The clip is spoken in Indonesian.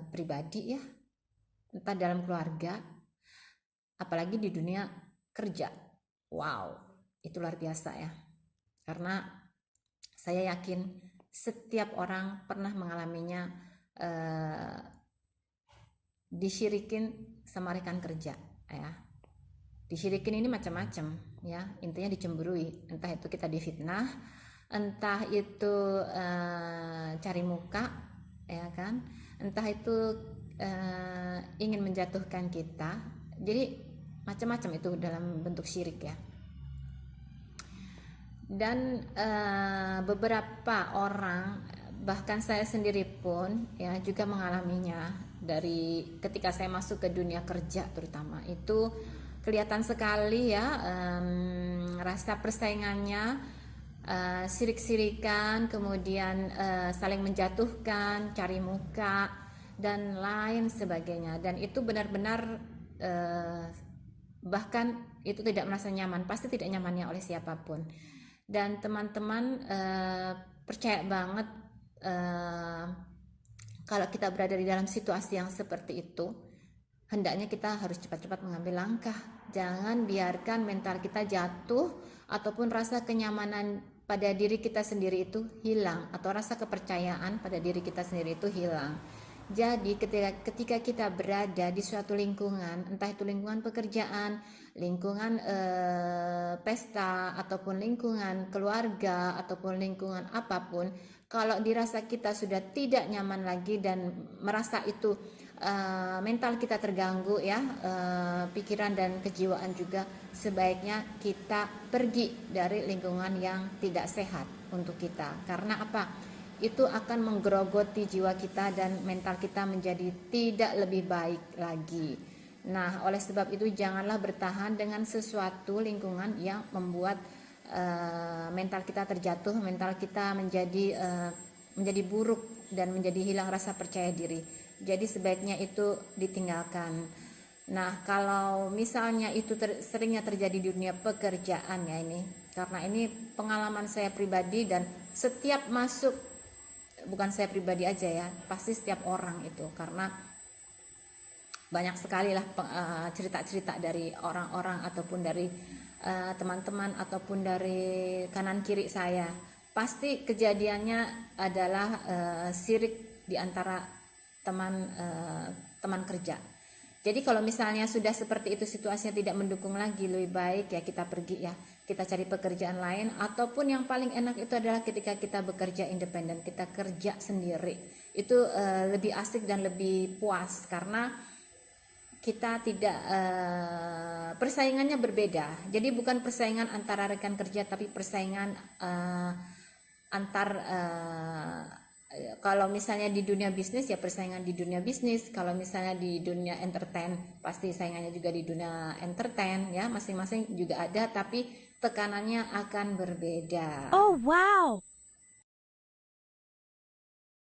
pribadi ya, entah dalam keluarga, apalagi di dunia kerja. Wow, itu luar biasa ya. Karena saya yakin setiap orang pernah mengalaminya, eh, disyirikin sama rekan kerja ya. Disyirikin ini macam-macam ya, intinya dicemburui, entah itu kita difitnah, entah itu cari muka ya kan, entah itu ingin menjatuhkan kita. Jadi macam-macam itu dalam bentuk syirik ya. Dan beberapa orang, bahkan saya sendiri pun ya juga mengalaminya. Dari ketika saya masuk ke dunia kerja terutama itu kelihatan sekali ya, rasa persaingannya, sirik-sirikan, kemudian saling menjatuhkan, cari muka dan lain sebagainya. Dan itu benar-benar, bahkan itu tidak merasa nyaman, pasti tidak nyamannya oleh siapapun. Dan teman-teman percaya banget, kalau kita berada di dalam situasi yang seperti itu, hendaknya kita harus cepat-cepat mengambil langkah. Jangan biarkan mental kita jatuh ataupun rasa kenyamanan pada diri kita sendiri itu hilang, atau rasa kepercayaan pada diri kita sendiri itu hilang. Jadi ketika kita berada di suatu lingkungan, entah itu lingkungan pekerjaan, lingkungan pesta, ataupun lingkungan keluarga, ataupun lingkungan apapun, kalau dirasa kita sudah tidak nyaman lagi dan merasa itu mental kita terganggu ya, pikiran dan kejiwaan juga, sebaiknya kita pergi dari lingkungan yang tidak sehat untuk kita. Karena apa? Itu akan menggerogoti jiwa kita dan mental kita menjadi tidak lebih baik lagi. Nah, oleh sebab itu janganlah bertahan dengan sesuatu lingkungan yang membuat mental kita terjatuh, mental kita menjadi buruk dan menjadi hilang rasa percaya diri. Jadi sebaiknya itu ditinggalkan. Nah, kalau misalnya itu seringnya terjadi di dunia pekerjaan ya ini, karena ini pengalaman saya pribadi dan setiap masuk, bukan saya pribadi aja ya, pasti setiap orang itu, karena banyak sekali lah cerita-cerita dari orang-orang ataupun dari teman-teman ataupun dari kanan kiri saya. Pasti kejadiannya adalah sirik di antara teman kerja. Jadi kalau misalnya sudah seperti itu, situasinya tidak mendukung lagi, lebih baik ya kita pergi ya, kita cari pekerjaan lain. Ataupun yang paling enak itu adalah ketika kita bekerja independen, kita kerja sendiri. Itu lebih asik dan lebih puas, karena kita tidak, persaingannya berbeda. Jadi bukan persaingan antara rekan kerja, tapi persaingan antar, kalau misalnya di dunia bisnis ya persaingan di dunia bisnis, kalau misalnya di dunia entertain pasti saingannya juga di dunia entertain ya, masing-masing juga ada, tapi tekanannya akan berbeda. Oh, wow.